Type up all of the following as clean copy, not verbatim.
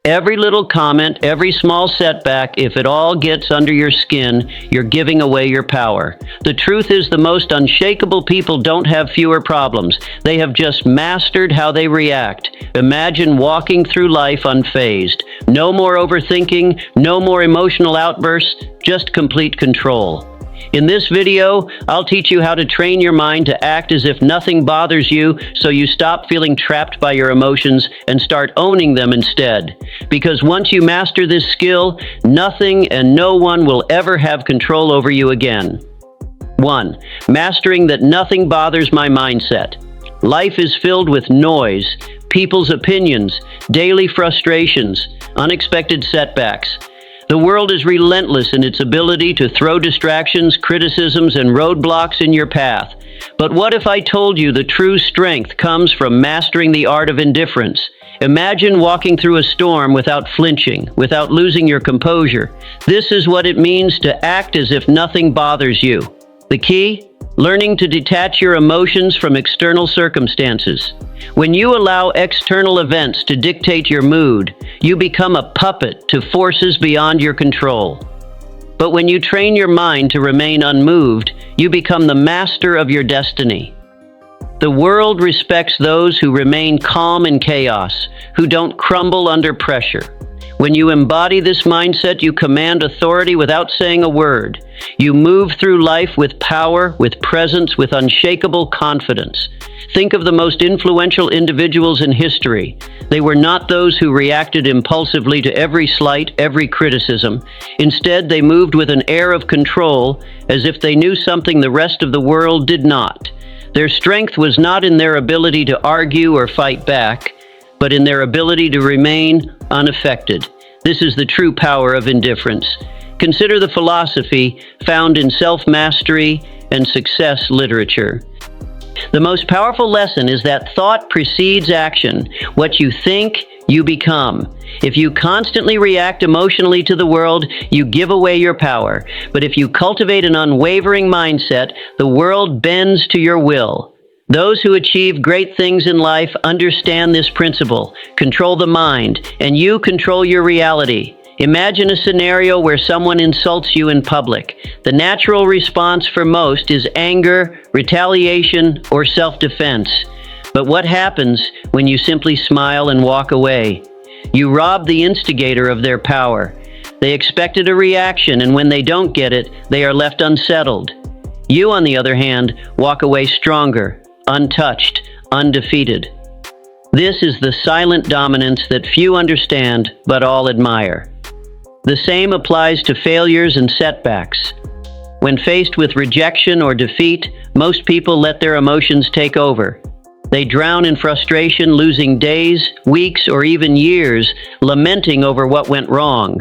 Every little comment, every small setback, if it all gets under your skin, you're giving away your power. The truth is, the most unshakable people don't have fewer problems. They have just mastered how they react. Imagine walking through life unfazed. No more overthinking, no more emotional outbursts, just complete control. In this video, I'll teach you how to train your mind to act as if nothing bothers you, so you stop feeling trapped by your emotions and start owning them instead. Because once you master this skill, nothing and no one will ever have control over you again. 1. Mastering that nothing bothers my mindset. Life is filled with noise, people's opinions, daily frustrations, unexpected setbacks. The world is relentless in its ability to throw distractions, criticisms, and roadblocks in your path. But what if I told you the true strength comes from mastering the art of indifference? Imagine walking through a storm without flinching, without losing your composure. This is what it means to act as if nothing bothers you. The key? Learning to detach your emotions from external circumstances. When you allow external events to dictate your mood, you become a puppet to forces beyond your control. But when you train your mind to remain unmoved, you become the master of your destiny. The world respects those who remain calm in chaos, who don't crumble under pressure. When you embody this mindset, you command authority without saying a word. You move through life with power, with presence, with unshakable confidence. Think of the most influential individuals in history. They were not those who reacted impulsively to every slight, every criticism. Instead, they moved with an air of control, as if they knew something the rest of the world did not. Their strength was not in their ability to argue or fight back, but in their ability to remain unaffected. This is the true power of indifference. Consider the philosophy found in self-mastery and success literature. The most powerful lesson is that thought precedes action. What you think, you become. If you constantly react emotionally to the world, you give away your power. But if you cultivate an unwavering mindset, the world bends to your will. Those who achieve great things in life understand this principle. Control the mind, and you control your reality. Imagine a scenario where someone insults you in public. The natural response for most is anger, retaliation, or self-defense. But what happens when you simply smile and walk away? You rob the instigator of their power. They expected a reaction, and when they don't get it, they are left unsettled. You, on the other hand, walk away stronger, untouched, undefeated. This is the silent dominance that few understand, but all admire. The same applies to failures and setbacks. When faced with rejection or defeat, most people let their emotions take over. They drown in frustration, losing days, weeks, or even years, lamenting over what went wrong.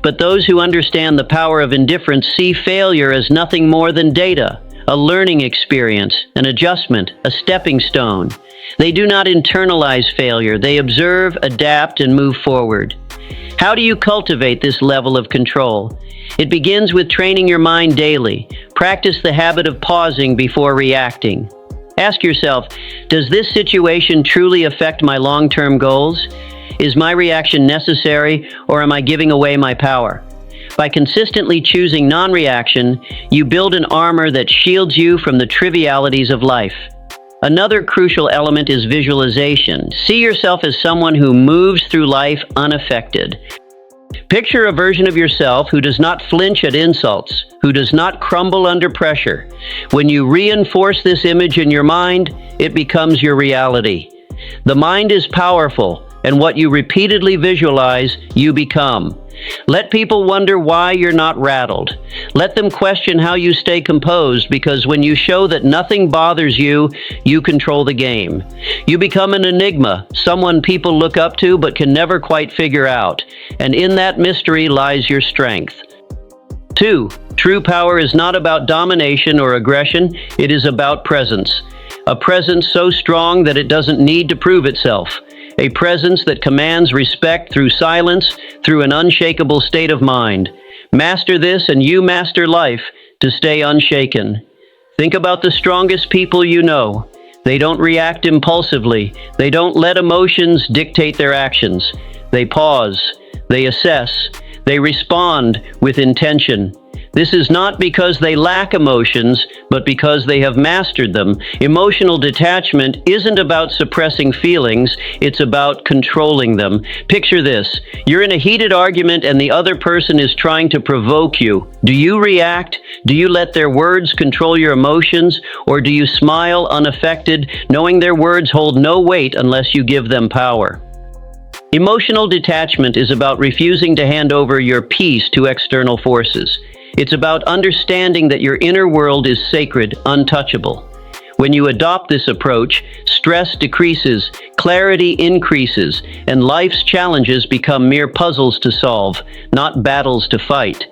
But those who understand the power of indifference see failure as nothing more than data, a learning experience, an adjustment, a stepping stone. They do not internalize failure. They observe, adapt, and move forward. How do you cultivate this level of control? It begins with training your mind daily. Practice the habit of pausing before reacting. Ask yourself, does this situation truly affect my long-term goals? Is my reaction necessary, or am I giving away my power? By consistently choosing non-reaction, you build an armor that shields you from the trivialities of life. Another crucial element is visualization. See yourself as someone who moves through life unaffected. Picture a version of yourself who does not flinch at insults, who does not crumble under pressure. When you reinforce this image in your mind, it becomes your reality. The mind is powerful, and what you repeatedly visualize, you become. Let people wonder why you're not rattled. Let them question how you stay composed, because when you show that nothing bothers you, you control the game. You become an enigma, someone people look up to but can never quite figure out. And in that mystery lies your strength. 2. True power is not about domination or aggression, it is about presence. A presence so strong that it doesn't need to prove itself. A presence that commands respect through silence, through an unshakable state of mind. Master this and you master life to stay unshaken. Think about the strongest people you know. They don't react impulsively. They don't let emotions dictate their actions. They pause, they assess, they respond with intention. This is not because they lack emotions, but because they have mastered them. Emotional detachment isn't about suppressing feelings, it's about controlling them. Picture this. You're in a heated argument and the other person is trying to provoke you. Do you react? Do you let their words control your emotions? Or do you smile unaffected, knowing their words hold no weight unless you give them power? Emotional detachment is about refusing to hand over your peace to external forces. It's about understanding that your inner world is sacred, untouchable. When you adopt this approach, stress decreases, clarity increases, and life's challenges become mere puzzles to solve, not battles to fight.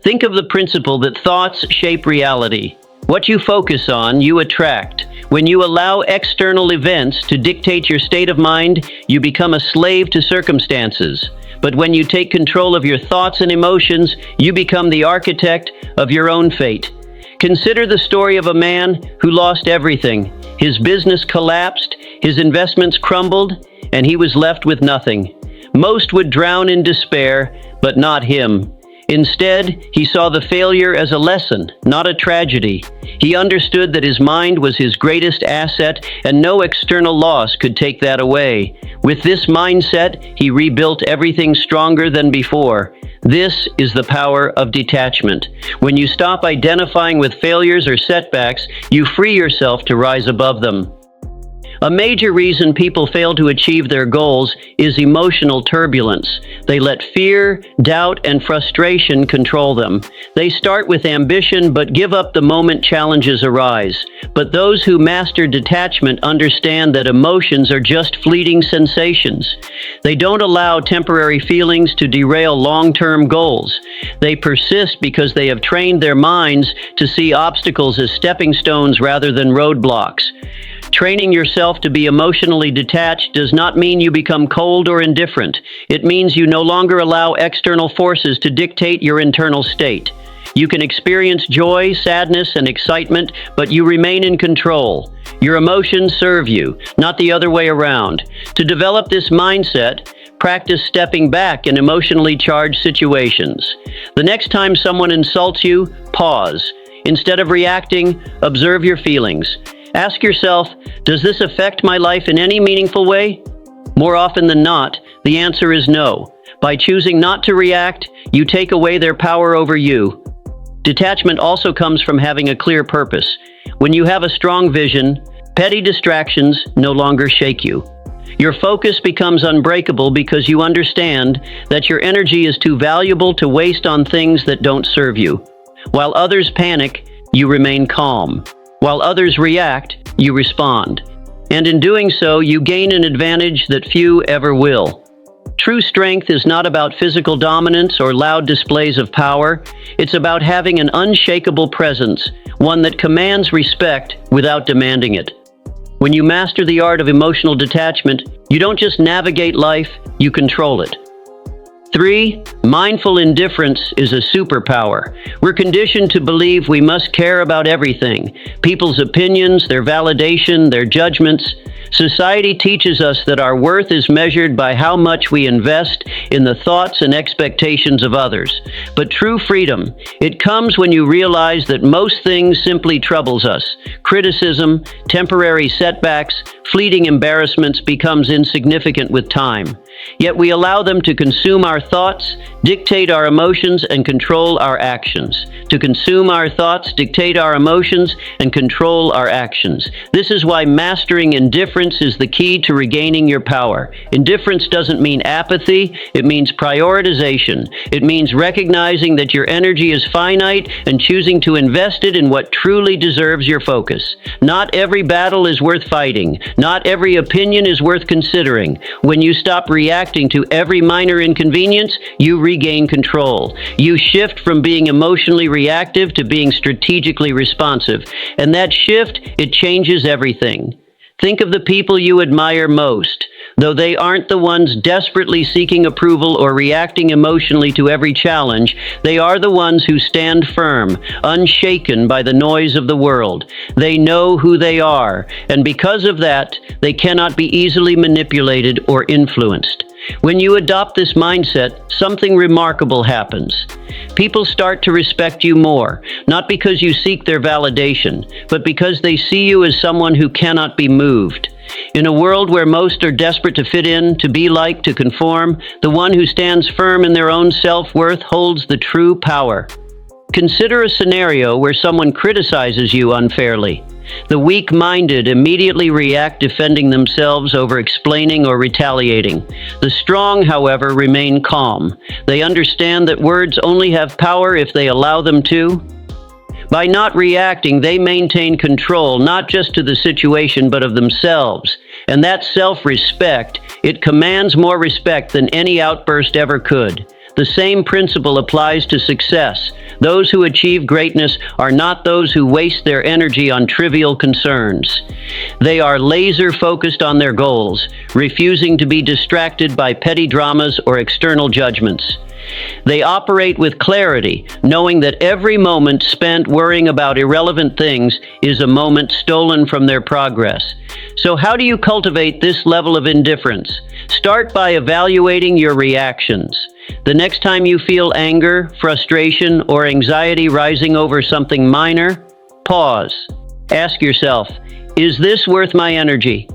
Think of the principle that thoughts shape reality. What you focus on, you attract. When you allow external events to dictate your state of mind, you become a slave to circumstances. But when you take control of your thoughts and emotions, you become the architect of your own fate. Consider the story of a man who lost everything. His business collapsed, his investments crumbled, and he was left with nothing. Most would drown in despair, but not him. Instead, he saw the failure as a lesson, not a tragedy. He understood that his mind was his greatest asset, and no external loss could take that away. With this mindset, he rebuilt everything stronger than before. This is the power of detachment. When you stop identifying with failures or setbacks, you free yourself to rise above them. A major reason people fail to achieve their goals is emotional turbulence. They let fear, doubt, and frustration control them. They start with ambition but give up the moment challenges arise. But those who master detachment understand that emotions are just fleeting sensations. They don't allow temporary feelings to derail long-term goals. They persist because they have trained their minds to see obstacles as stepping stones rather than roadblocks. Training yourself to be emotionally detached does not mean you become cold or indifferent. It means you no longer allow external forces to dictate your internal state. You can experience joy, sadness, and excitement, but you remain in control. Your emotions serve you, not the other way around. To develop this mindset, practice stepping back in emotionally charged situations. The next time someone insults you, pause. Instead of reacting, observe your feelings. Ask yourself, does this affect my life in any meaningful way? More often than not, the answer is no. By choosing not to react, you take away their power over you. Detachment also comes from having a clear purpose. When you have a strong vision, petty distractions no longer shake you. Your focus becomes unbreakable because you understand that your energy is too valuable to waste on things that don't serve you. While others panic, you remain calm. While others react, you respond. And in doing so, you gain an advantage that few ever will. True strength is not about physical dominance or loud displays of power. It's about having an unshakable presence, one that commands respect without demanding it. When you master the art of emotional detachment, you don't just navigate life, you control it. 3. Mindful indifference is a superpower. We're conditioned to believe we must care about everything: people's opinions, their validation, their judgments. Society teaches us that our worth is measured by how much we invest in the thoughts and expectations of others. But true freedom, it comes when you realize that most things simply troubles us. Criticism, temporary setbacks, fleeting embarrassments becomes insignificant with time. Yet we allow them to consume our thoughts, dictate our emotions, and control our actions. To consume our thoughts, dictate our emotions, and control our actions. This is why mastering indifference is the key to regaining your power. Indifference doesn't mean apathy, it means prioritization. It means recognizing that your energy is finite and choosing to invest it in what truly deserves your focus. Not every battle is worth fighting. Not every opinion is worth considering. When you stop reacting to every minor inconvenience, you regain control. You shift from being emotionally reactive to being strategically responsive. And that shift, it changes everything. Think of the people you admire most. Though they aren't the ones desperately seeking approval or reacting emotionally to every challenge, they are the ones who stand firm, unshaken by the noise of the world. They know who they are, and because of that, they cannot be easily manipulated or influenced. When you adopt this mindset, something remarkable happens. People start to respect you more, not because you seek their validation, but because they see you as someone who cannot be moved. In a world where most are desperate to fit in, to be liked, to conform, the one who stands firm in their own self-worth holds the true power. Consider a scenario where someone criticizes you unfairly. The weak-minded immediately react, defending themselves over explaining or retaliating. The strong, however, remain calm. They understand that words only have power if they allow them to. By not reacting, they maintain control not just to the situation but of themselves. And that self-respect, it commands more respect than any outburst ever could. The same principle applies to success. Those who achieve greatness are not those who waste their energy on trivial concerns. They are laser-focused on their goals, refusing to be distracted by petty dramas or external judgments. They operate with clarity, knowing that every moment spent worrying about irrelevant things is a moment stolen from their progress. So how do you cultivate this level of indifference? Start by evaluating your reactions. The next time you feel anger, frustration, or anxiety rising over something minor, pause. Ask yourself, is this worth my energy?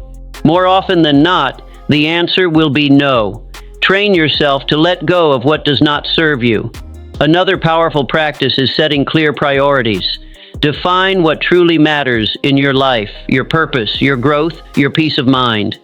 More often than not, the answer will be no. Train yourself to let go of what does not serve you. Another powerful practice is setting clear priorities. Define what truly matters in your life, your purpose, your growth, your peace of mind.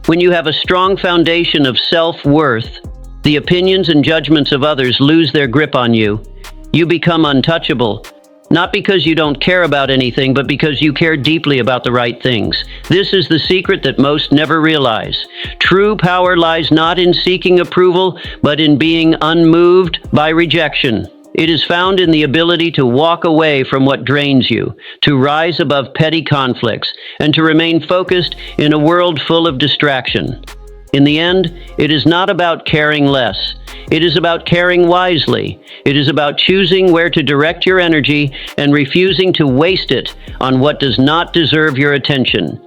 When you have a strong foundation of self-worth, the opinions and judgments of others lose their grip on you. You become untouchable, not because you don't care about anything, but because you care deeply about the right things. This is the secret that most never realize. True power lies not in seeking approval, but in being unmoved by rejection. It is found in the ability to walk away from what drains you, to rise above petty conflicts, and to remain focused in a world full of distraction. In the end, it is not about caring less. It is about caring wisely. It is about choosing where to direct your energy and refusing to waste it on what does not deserve your attention.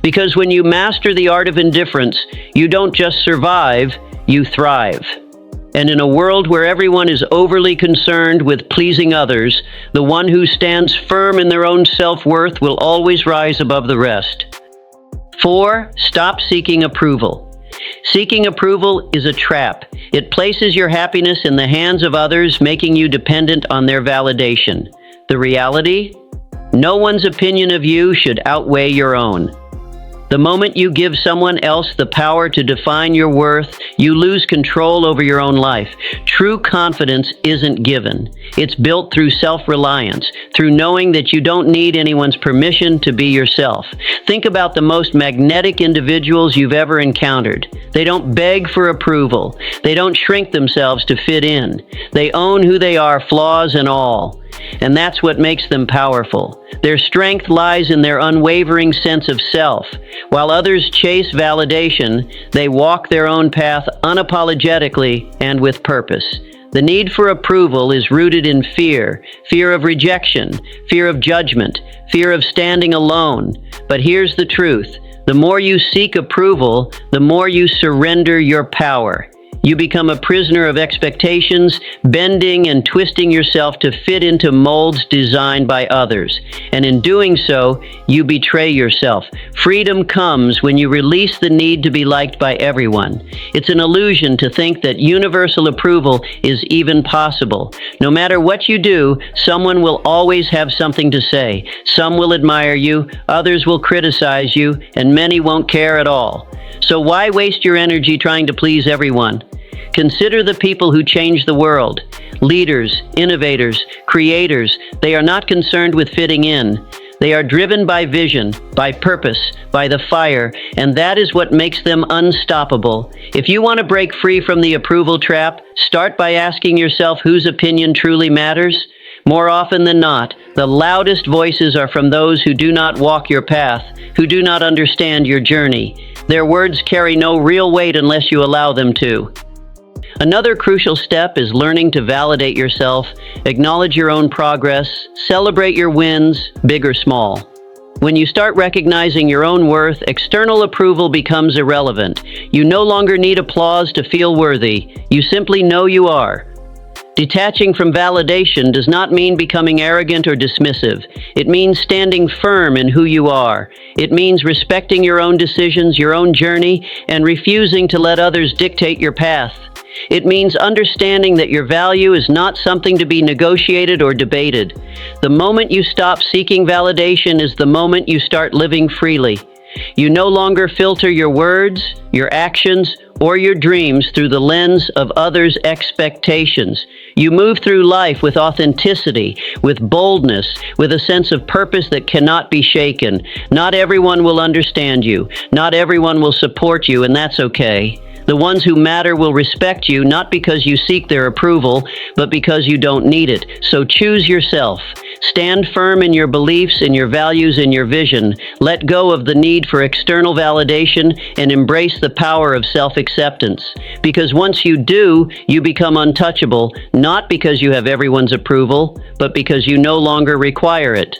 Because when you master the art of indifference, you don't just survive, you thrive. And in a world where everyone is overly concerned with pleasing others, the one who stands firm in their own self-worth will always rise above the rest. 4. Stop seeking approval. Seeking approval is a trap. It places your happiness in the hands of others, making you dependent on their validation. The reality? No one's opinion of you should outweigh your own. The moment you give someone else the power to define your worth, you lose control over your own life. True confidence isn't given. It's built through self-reliance, through knowing that you don't need anyone's permission to be yourself. Think about the most magnetic individuals you've ever encountered. They don't beg for approval. They don't shrink themselves to fit in. They own who they are, flaws and all. And that's what makes them powerful. Their strength lies in their unwavering sense of self. While others chase validation, they walk their own path unapologetically and with purpose. The need for approval is rooted in fear, fear of rejection, fear of judgment, fear of standing alone. But here's the truth. The more you seek approval, the more you surrender your power. You become a prisoner of expectations, bending and twisting yourself to fit into molds designed by others. And in doing so, you betray yourself. Freedom comes when you release the need to be liked by everyone. It's an illusion to think that universal approval is even possible. No matter what you do, someone will always have something to say. Some will admire you, others will criticize you, and many won't care at all. So why waste your energy trying to please everyone? Consider the people who change the world. Leaders, innovators, creators, they are not concerned with fitting in. They are driven by vision, by purpose, by the fire, and that is what makes them unstoppable. If you want to break free from the approval trap, start by asking yourself whose opinion truly matters. More often than not, the loudest voices are from those who do not walk your path, who do not understand your journey. Their words carry no real weight unless you allow them to. Another crucial step is learning to validate yourself, acknowledge your own progress, celebrate your wins, big or small. When you start recognizing your own worth, external approval becomes irrelevant. You no longer need applause to feel worthy. You simply know you are. Detaching from validation does not mean becoming arrogant or dismissive. It means standing firm in who you are. It means respecting your own decisions, your own journey, and refusing to let others dictate your path. It means understanding that your value is not something to be negotiated or debated. The moment you stop seeking validation is the moment you start living freely. You no longer filter your words, your actions, or your dreams through the lens of others' expectations. You move through life with authenticity, with boldness, with a sense of purpose that cannot be shaken. Not everyone will understand you. Not everyone will support you, and that's okay. The ones who matter will respect you, not because you seek their approval, but because you don't need it. So choose yourself. Stand firm in your beliefs, in your values, in your vision. Let go of the need for external validation and embrace the power of self-acceptance. Because once you do, you become untouchable, not because you have everyone's approval, but because you no longer require it.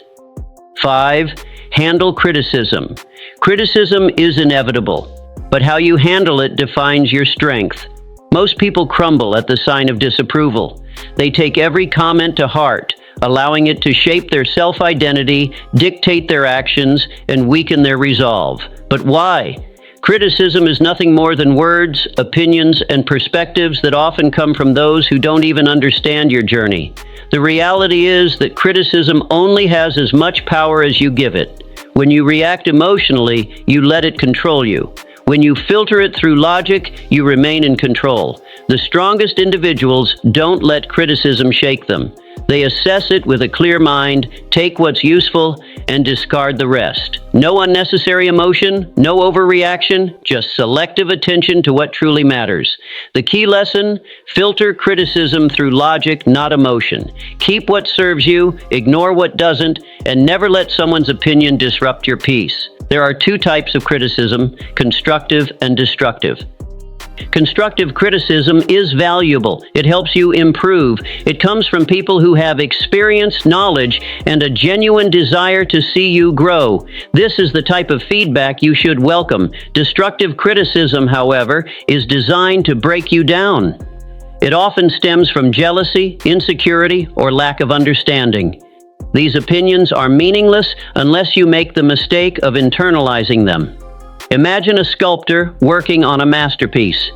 5. Handle criticism. Criticism is inevitable, but how you handle it defines your strength. Most people crumble at the sign of disapproval. They take every comment to heart, allowing it to shape their self-identity, dictate their actions, and weaken their resolve. But why? Criticism is nothing more than words, opinions, and perspectives that often come from those who don't even understand your journey. The reality is that criticism only has as much power as you give it. When you react emotionally, you let it control you. When you filter it through logic, you remain in control. The strongest individuals don't let criticism shake them. They assess it with a clear mind, take what's useful, and discard the rest. No unnecessary emotion, no overreaction, just selective attention to what truly matters. The key lesson: filter criticism through logic, not emotion. Keep what serves you, ignore what doesn't, and never let someone's opinion disrupt your peace. There are two types of criticism: constructive and destructive. Constructive criticism is valuable. It helps you improve. It comes from people who have experience, knowledge, and a genuine desire to see you grow. This is the type of feedback you should welcome. Destructive criticism, however, is designed to break you down. It often stems from jealousy, insecurity, or lack of understanding. These opinions are meaningless unless you make the mistake of internalizing them. Imagine a sculptor working on a masterpiece.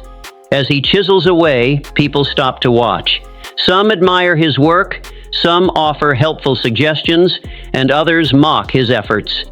As he chisels away, people stop to watch. Some admire his work, some offer helpful suggestions, and others mock his efforts.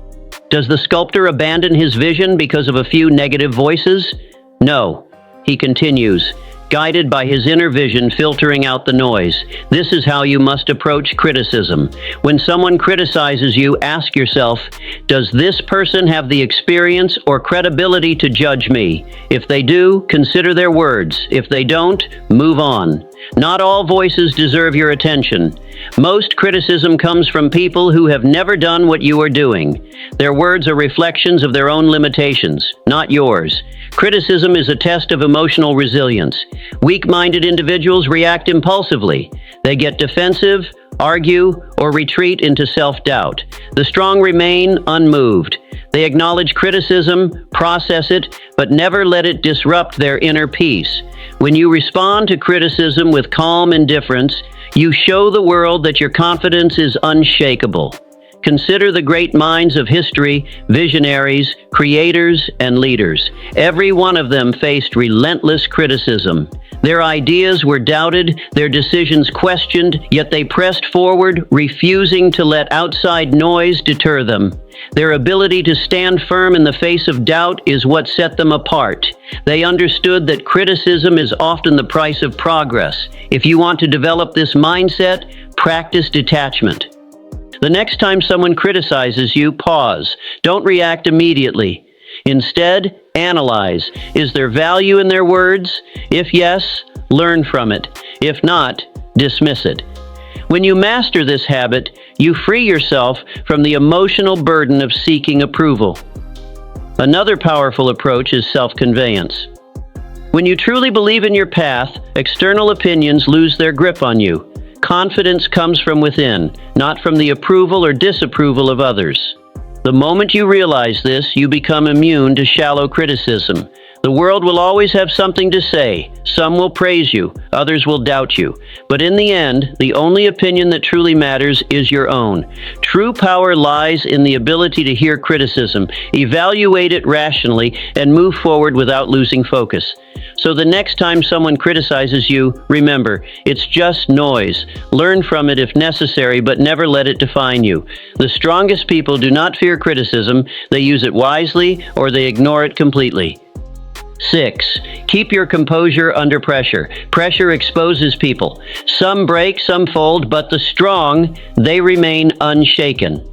Does the sculptor abandon his vision because of a few negative voices? No. He continues, guided by his inner vision filtering out the noise. This is how you must approach criticism. When someone criticizes you, ask yourself, does this person have the experience or credibility to judge me? If they do, consider their words. If they don't, move on. Not all voices deserve your attention. Most criticism comes from people who have never done what you are doing. Their words are reflections of their own limitations, not yours. Criticism is a test of emotional resilience. Weak-minded individuals react impulsively. They get defensive, argue, or retreat into self-doubt. The strong remain unmoved. They acknowledge criticism, process it, but never let it disrupt their inner peace. When you respond to criticism with calm indifference, you show the world that your confidence is unshakable. Consider the great minds of history, visionaries, creators, and leaders. Every one of them faced relentless criticism. Their ideas were doubted, their decisions questioned, yet they pressed forward, refusing to let outside noise deter them. Their ability to stand firm in the face of doubt is what set them apart. They understood that criticism is often the price of progress. If you want to develop this mindset, practice detachment. The next time someone criticizes you, pause. Don't react immediately. Instead, analyze. Is there value in their words? If yes, learn from it. If not, dismiss it. When you master this habit, you free yourself from the emotional burden of seeking approval. Another powerful approach is self-conveyance. When you truly believe in your path, external opinions lose their grip on you. Confidence comes from within, not from the approval or disapproval of others. The moment you realize this, you become immune to shallow criticism. The world will always have something to say. Some will praise you, others will doubt you. But in the end, the only opinion that truly matters is your own. True power lies in the ability to hear criticism, evaluate it rationally, and move forward without losing focus. So the next time someone criticizes you, remember, it's just noise. Learn from it if necessary, but never let it define you. The strongest people do not fear criticism, they use it wisely or they ignore it completely. 6. Keep your composure under pressure. Pressure exposes people. Some break, some fold, but the strong, they remain unshaken.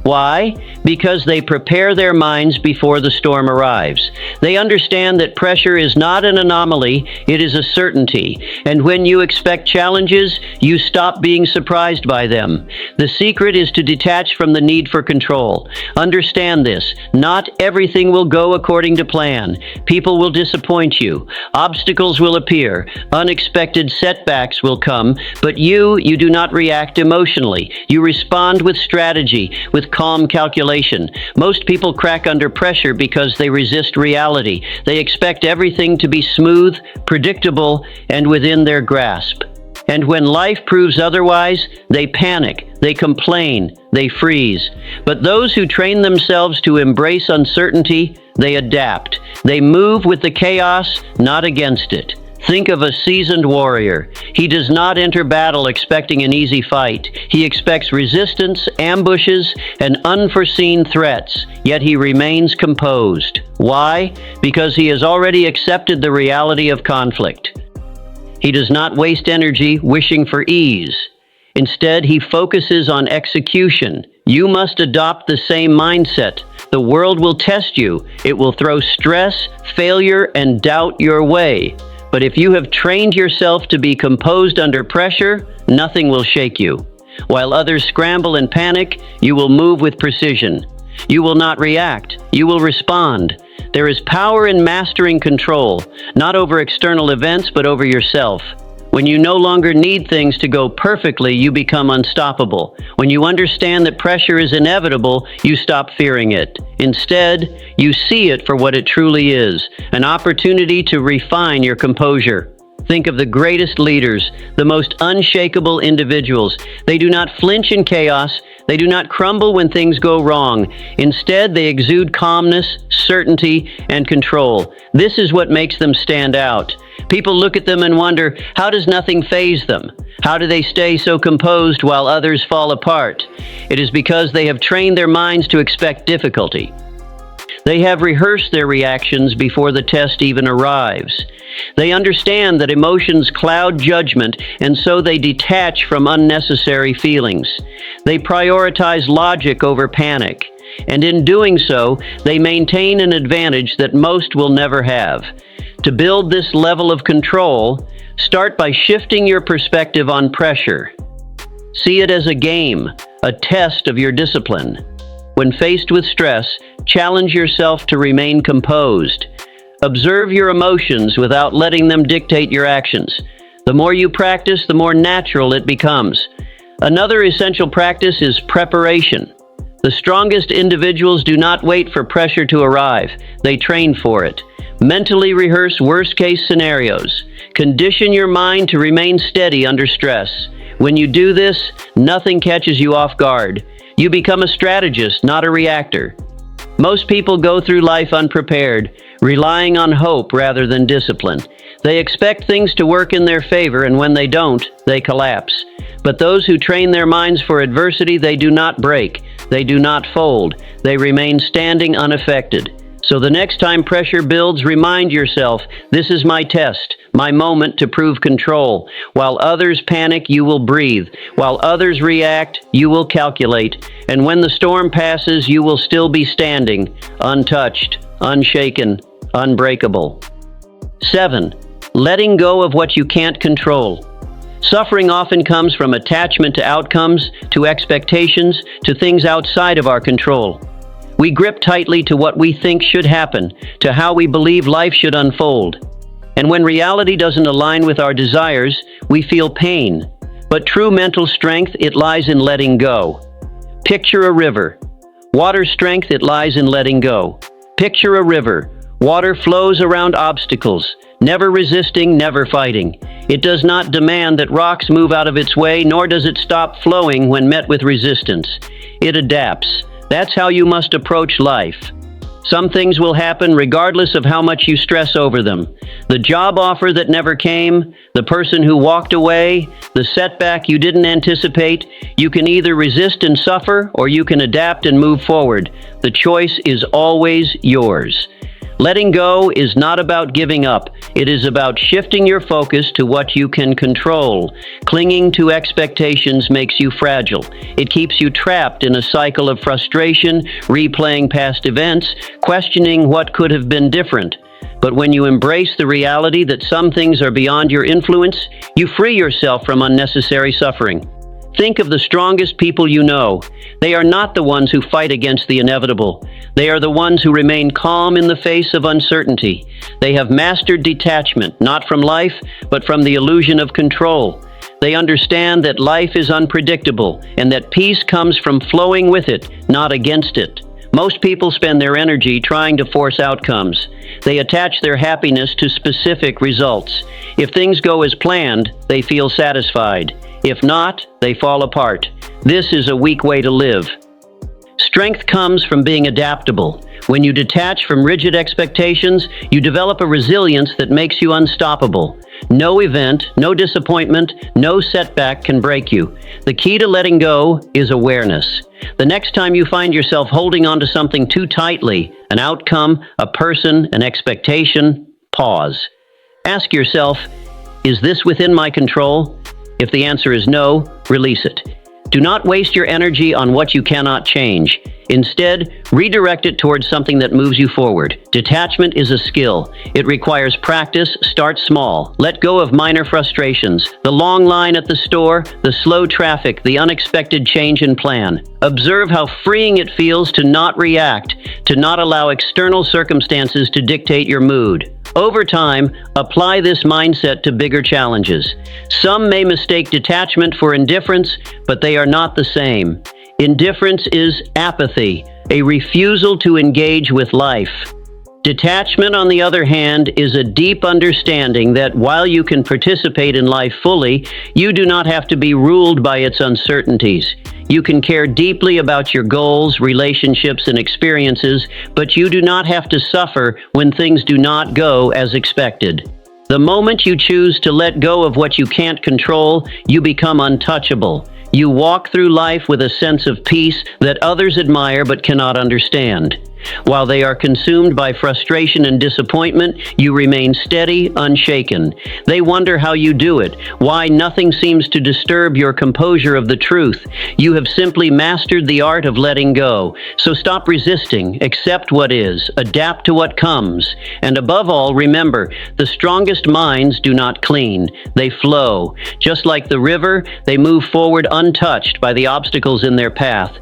Why? Because they prepare their minds before the storm arrives. They understand that pressure is not an anomaly, it is a certainty. And when you expect challenges, you stop being surprised by them. The secret is to detach from the need for control. Understand this. Not everything will go according to plan. People will disappoint you. Obstacles will appear. Unexpected setbacks will come. But you do not react emotionally. You respond with strategy, with calm calculation. Most people crack under pressure because they resist reality. They expect everything to be smooth, predictable, and within their grasp. And when life proves otherwise, they panic, they complain, they freeze. But those who train themselves to embrace uncertainty, they adapt. They move with the chaos, not against it. Think of a seasoned warrior. He does not enter battle expecting an easy fight. He expects resistance, ambushes, and unforeseen threats, yet he remains composed. Why? Because he has already accepted the reality of conflict. He does not waste energy wishing for ease. Instead, he focuses on execution. You must adopt the same mindset. The world will test you. It will throw stress, failure, and doubt your way. But if you have trained yourself to be composed under pressure, nothing will shake you. While others scramble and panic, you will move with precision. You will not react. You will respond. There is power in mastering control, not over external events, but over yourself. When you no longer need things to go perfectly, you become unstoppable. When you understand that pressure is inevitable, you stop fearing it. Instead, you see it for what it truly is, an opportunity to refine your composure. Think of the greatest leaders, the most unshakable individuals. They do not flinch in chaos. They do not crumble when things go wrong. Instead, they exude calmness, certainty, and control. This is what makes them stand out. People look at them and wonder, how does nothing faze them? How do they stay so composed while others fall apart? It is because they have trained their minds to expect difficulty. They have rehearsed their reactions before the test even arrives. They understand that emotions cloud judgment, and so they detach from unnecessary feelings. They prioritize logic over panic, and in doing so, they maintain an advantage that most will never have. To build this level of control, start by shifting your perspective on pressure. See it as a game, a test of your discipline. When faced with stress, challenge yourself to remain composed. Observe your emotions without letting them dictate your actions. The more you practice, the more natural it becomes. Another essential practice is preparation. The strongest individuals do not wait for pressure to arrive. They train for it. Mentally rehearse worst-case scenarios. Condition your mind to remain steady under stress. When you do this, nothing catches you off guard. You become a strategist, not a reactor. Most people go through life unprepared, relying on hope rather than discipline. They expect things to work in their favor, and when they don't, they collapse. But those who train their minds for adversity, they do not break. They do not fold. They remain standing unaffected. So the next time pressure builds, remind yourself, this is my test, my moment to prove control. While others panic, you will breathe. While others react, you will calculate. And when the storm passes, you will still be standing, untouched, unshaken, unbreakable. 7. Letting go of what you can't control. Suffering often comes from attachment to outcomes, to expectations, to things outside of our control. We grip tightly to what we think should happen, to how we believe life should unfold. And when reality doesn't align with our desires, we feel pain. But true mental strength, it lies in letting go. Picture a river. Water's strength, it lies in letting go. Picture a river. Water flows around obstacles, never resisting, never fighting. It does not demand that rocks move out of its way, nor does it stop flowing when met with resistance. It adapts. That's how you must approach life. Some things will happen regardless of how much you stress over them. The job offer that never came, the person who walked away, the setback you didn't anticipate. You can either resist and suffer, or you can adapt and move forward. The choice is always yours. Letting go is not about giving up. It is about shifting your focus to what you can control. Clinging to expectations makes you fragile. It keeps you trapped in a cycle of frustration, replaying past events, questioning what could have been different. But when you embrace the reality that some things are beyond your influence, you free yourself from unnecessary suffering. Think of the strongest people you know. They are not the ones who fight against the inevitable. They are the ones who remain calm in the face of uncertainty. They have mastered detachment, not from life, but from the illusion of control. They understand that life is unpredictable and that peace comes from flowing with it, not against it. Most people spend their energy trying to force outcomes. They attach their happiness to specific results. If things go as planned, they feel satisfied. If not, they fall apart. This is a weak way to live. Strength comes from being adaptable. When you detach from rigid expectations, you develop a resilience that makes you unstoppable. No event, no disappointment, no setback can break you. The key to letting go is awareness. The next time you find yourself holding on to something too tightly, an outcome, a person, an expectation, pause. Ask yourself, is this within my control? If the answer is no, release it. Do not waste your energy on what you cannot change. Instead, redirect it towards something that moves you forward. Detachment is a skill. It requires practice. Start small. Let go of minor frustrations. The long line at the store, the slow traffic, the unexpected change in plan. Observe how freeing it feels to not react, to not allow external circumstances to dictate your mood. Over time, apply this mindset to bigger challenges. Some may mistake detachment for indifference, but they are not the same. Indifference is apathy, a refusal to engage with life. Detachment, on the other hand, is a deep understanding that while you can participate in life fully, you do not have to be ruled by its uncertainties. You can care deeply about your goals, relationships, and experiences, but you do not have to suffer when things do not go as expected. The moment you choose to let go of what you can't control, you become untouchable. You walk through life with a sense of peace that others admire but cannot understand. While they are consumed by frustration and disappointment, you remain steady, unshaken. They wonder how you do it, why nothing seems to disturb your composure of the truth. You have simply mastered the art of letting go. So stop resisting, accept what is, adapt to what comes. And above all, remember, the strongest minds do not cling, they flow. Just like the river, they move forward untouched by the obstacles in their path.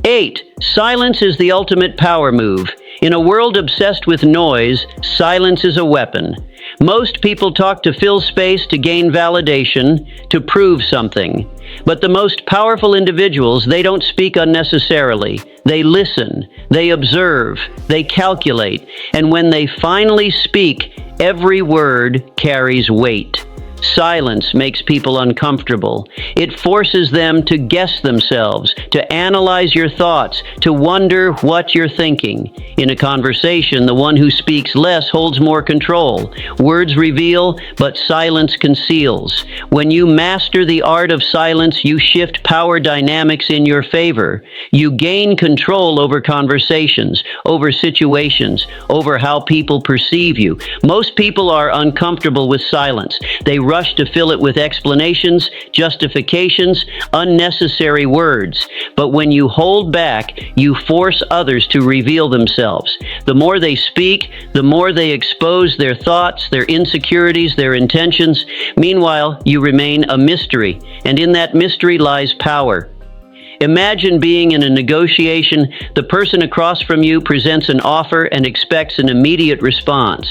8. Silence is the ultimate power move. In a world obsessed with noise, silence is a weapon. Most people talk to fill space, to gain validation, to prove something. But the most powerful individuals, they don't speak unnecessarily. They listen, they observe, they calculate. And when they finally speak, every word carries weight. Silence makes people uncomfortable. It forces them to guess themselves, to analyze your thoughts, to wonder what you're thinking. In a conversation, the one who speaks less holds more control. Words reveal, but silence conceals. When you master the art of silence, you shift power dynamics in your favor. You gain control over conversations, over situations, over how people perceive you. Most people are uncomfortable with silence. They rush to fill it with explanations, justifications, unnecessary words. But when you hold back, you force others to reveal themselves. The more they speak, the more they expose their thoughts, their insecurities, their intentions. Meanwhile, you remain a mystery, and in that mystery lies power. Imagine being in a negotiation. The person across from you presents an offer and expects an immediate response.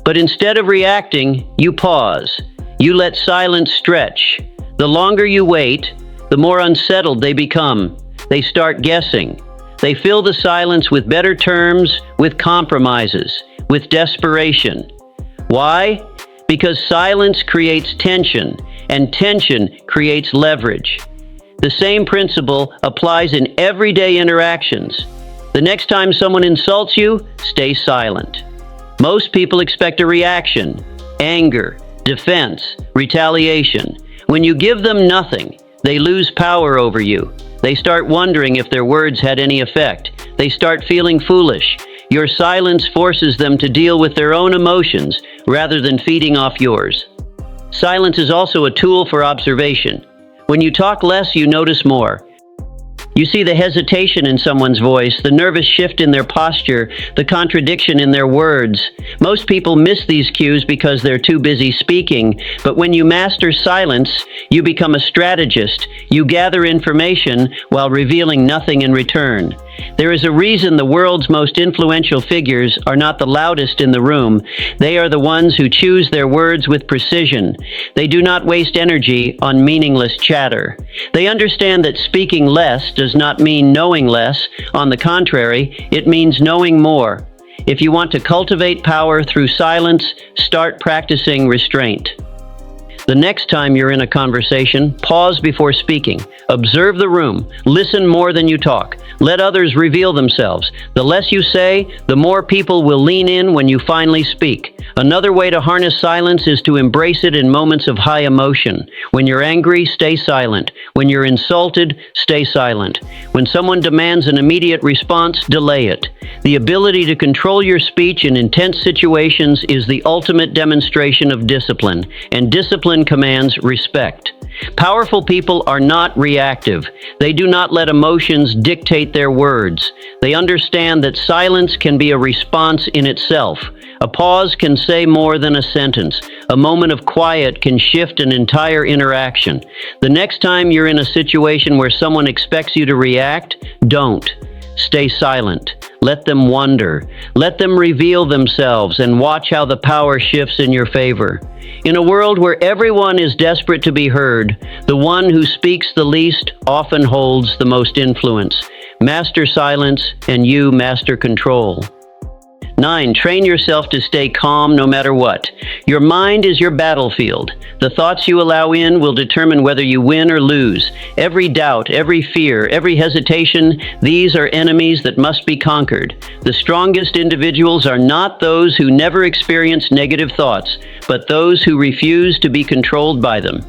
But instead of reacting, you pause. You let silence stretch. The longer you wait, the more unsettled they become. They start guessing. They fill the silence with better terms, with compromises, with desperation. Why? Because silence creates tension, and tension creates leverage. The same principle applies in everyday interactions. The next time someone insults you, stay silent. Most people expect a reaction: anger, defense, retaliation. When you give them nothing, they lose power over you. They start wondering if their words had any effect. They start feeling foolish. Your silence forces them to deal with their own emotions rather than feeding off yours. Silence is also a tool for observation. When you talk less, you notice more. You see the hesitation in someone's voice, the nervous shift in their posture, the contradiction in their words. Most people miss these cues because they're too busy speaking, but when you master silence, you become a strategist. You gather information while revealing nothing in return. There is a reason the world's most influential figures are not the loudest in the room. They are the ones who choose their words with precision. They do not waste energy on meaningless chatter. They understand that speaking less does not mean knowing less. On the contrary, it means knowing more. If you want to cultivate power through silence, start practicing restraint. The next time you're in a conversation, pause before speaking. Observe the room. Listen more than you talk. Let others reveal themselves. The less you say, the more people will lean in when you finally speak. Another way to harness silence is to embrace it in moments of high emotion. When you're angry, stay silent. When you're insulted, stay silent. When someone demands an immediate response, delay it. The ability to control your speech in intense situations is the ultimate demonstration of discipline, and discipline commands respect. Powerful people are not reactive. They do not let emotions dictate their words. They understand that silence can be a response in itself. A pause can say more than a sentence. A moment of quiet can shift an entire interaction. The next time you're in a situation where someone expects you to react, don't. Stay silent. Let them wonder. Let them reveal themselves and watch how the power shifts in your favor. In a world where everyone is desperate to be heard, the one who speaks the least often holds the most influence. Master silence and you master control. 9. Train yourself to stay calm no matter what. Your mind is your battlefield. The thoughts you allow in will determine whether you win or lose. Every doubt, every fear, every hesitation, these are enemies that must be conquered. The strongest individuals are not those who never experience negative thoughts, but those who refuse to be controlled by them.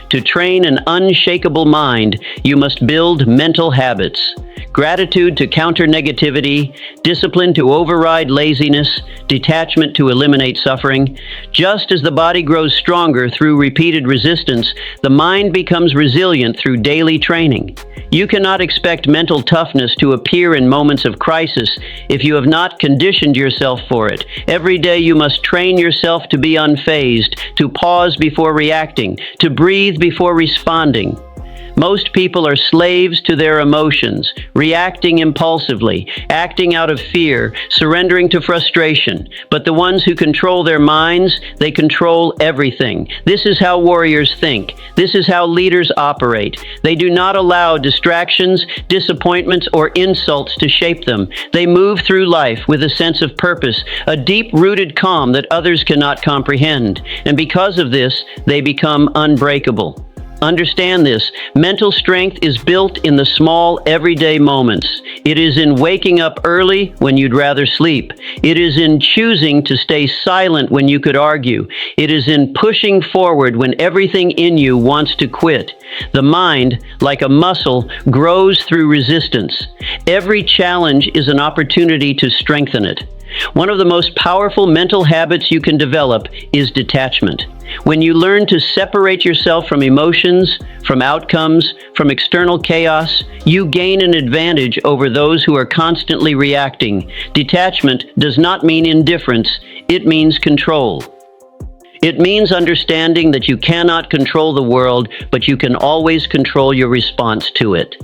To train an unshakable mind, you must build mental habits. Gratitude to counter negativity, discipline to override laziness, detachment to eliminate suffering. Just as the body grows stronger through repeated resistance, the mind becomes resilient through daily training. You cannot expect mental toughness to appear in moments of crisis if you have not conditioned yourself for it. Every day you must train yourself to be unfazed, to pause before reacting, to breathe before responding. Most people are slaves to their emotions, reacting impulsively, acting out of fear, surrendering to frustration. But the ones who control their minds, they control everything. This is how warriors think. This is how leaders operate. They do not allow distractions, disappointments, or insults to shape them. They move through life with a sense of purpose, a deep-rooted calm that others cannot comprehend. And because of this, they become unbreakable. Understand this. Mental strength is built in the small, everyday moments. It is in waking up early when you'd rather sleep. It is in choosing to stay silent when you could argue. It is in pushing forward when everything in you wants to quit. The mind, like a muscle, grows through resistance. Every challenge is an opportunity to strengthen it. One of the most powerful mental habits you can develop is detachment. When you learn to separate yourself from emotions, from outcomes, from external chaos, you gain an advantage over those who are constantly reacting. Detachment does not mean indifference, it means control. It means understanding that you cannot control the world, but you can always control your response to it.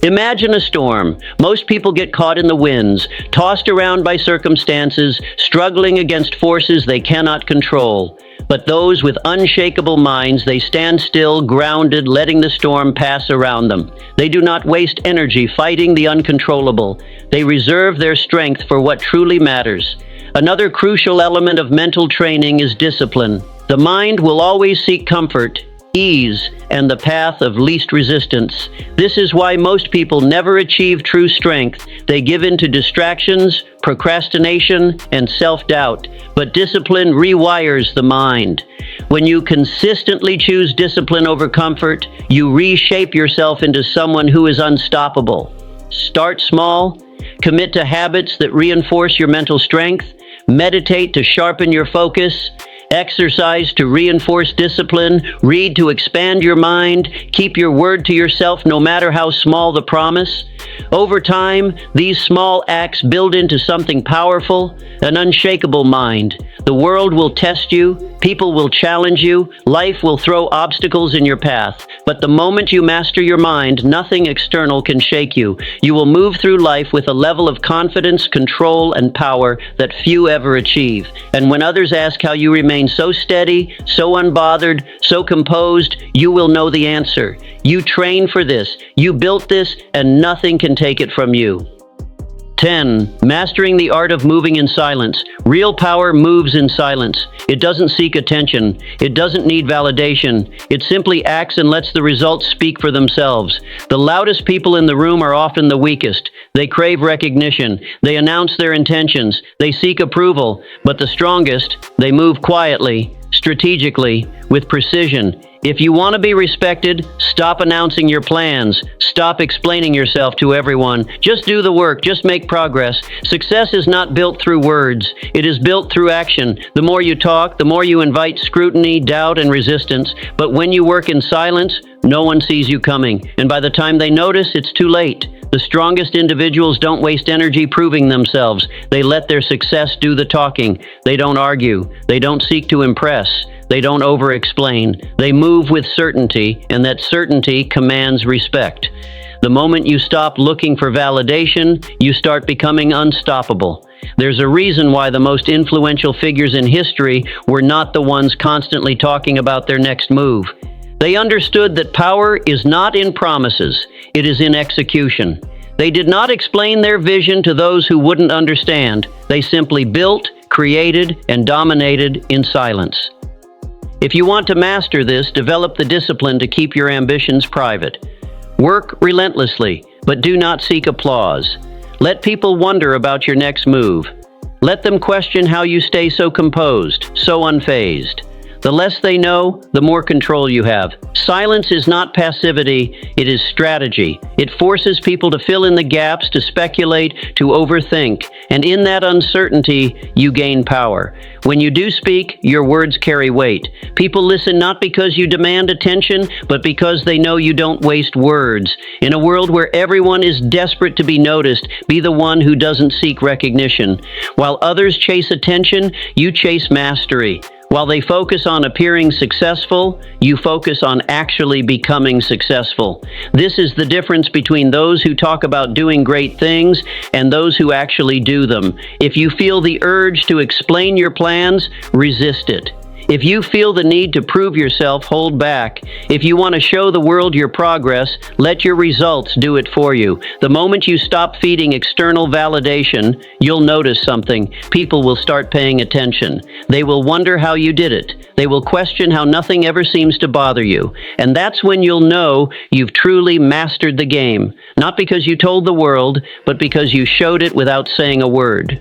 Imagine a storm. Most people get caught in the winds, tossed around by circumstances, struggling against forces they cannot control. But those with unshakable minds, they stand still, grounded, letting the storm pass around them. They do not waste energy fighting the uncontrollable. They reserve their strength for what truly matters. Another crucial element of mental training is discipline. The mind will always seek comfort, ease, and the path of least resistance. This is why most people never achieve true strength. They give in to distractions, procrastination, and self-doubt. But discipline rewires the mind. When you consistently choose discipline over comfort, you reshape yourself into someone who is unstoppable. Start small. Commit to habits that reinforce your mental strength. Meditate to sharpen your focus. Exercise to reinforce discipline, read to expand your mind, keep your word to yourself no matter how small the promise. Over time, these small acts build into something powerful, an unshakable mind. The world will test you, people will challenge you, life will throw obstacles in your path. But the moment you master your mind, nothing external can shake you. You will move through life with a level of confidence, control, and power that few ever achieve. And when others ask how you remain so steady, so unbothered, so composed, you will know the answer. You train for this, you built this, and nothing can take it from you. 10. Mastering the art of moving in silence. Real power moves in silence. It doesn't seek attention. It doesn't need validation. It simply acts and lets the results speak for themselves. The loudest people in the room are often the weakest. They crave recognition. They announce their intentions. They seek approval. But the strongest, they move quietly, strategically, with precision. If you want to be respected, stop announcing your plans. Stop explaining yourself to everyone. Just do the work. Just make progress. Success is not built through words. It is built through action. The more you talk, the more you invite scrutiny, doubt, and resistance. But when you work in silence, no one sees you coming. And by the time they notice, it's too late. The strongest individuals don't waste energy proving themselves. They let their success do the talking. They don't argue. They don't seek to impress. They don't over-explain. They move with certainty, and that certainty commands respect. The moment you stop looking for validation, you start becoming unstoppable. There's a reason why the most influential figures in history were not the ones constantly talking about their next move. They understood that power is not in promises, it is in execution. They did not explain their vision to those who wouldn't understand. They simply built, created, and dominated in silence. If you want to master this, develop the discipline to keep your ambitions private. Work relentlessly, but do not seek applause. Let people wonder about your next move. Let them question how you stay so composed, so unfazed. The less they know, the more control you have. Silence is not passivity, it is strategy. It forces people to fill in the gaps, to speculate, to overthink. And in that uncertainty, you gain power. When you do speak, your words carry weight. People listen not because you demand attention, but because they know you don't waste words. In a world where everyone is desperate to be noticed, be the one who doesn't seek recognition. While others chase attention, you chase mastery. While they focus on appearing successful, you focus on actually becoming successful. This is the difference between those who talk about doing great things and those who actually do them. If you feel the urge to explain your plans, resist it. If you feel the need to prove yourself, hold back. If you want to show the world your progress, let your results do it for you. The moment you stop feeding external validation, you'll notice something. People will start paying attention. They will wonder how you did it. They will question how nothing ever seems to bother you. And that's when you'll know you've truly mastered the game. Not because you told the world, but because you showed it without saying a word.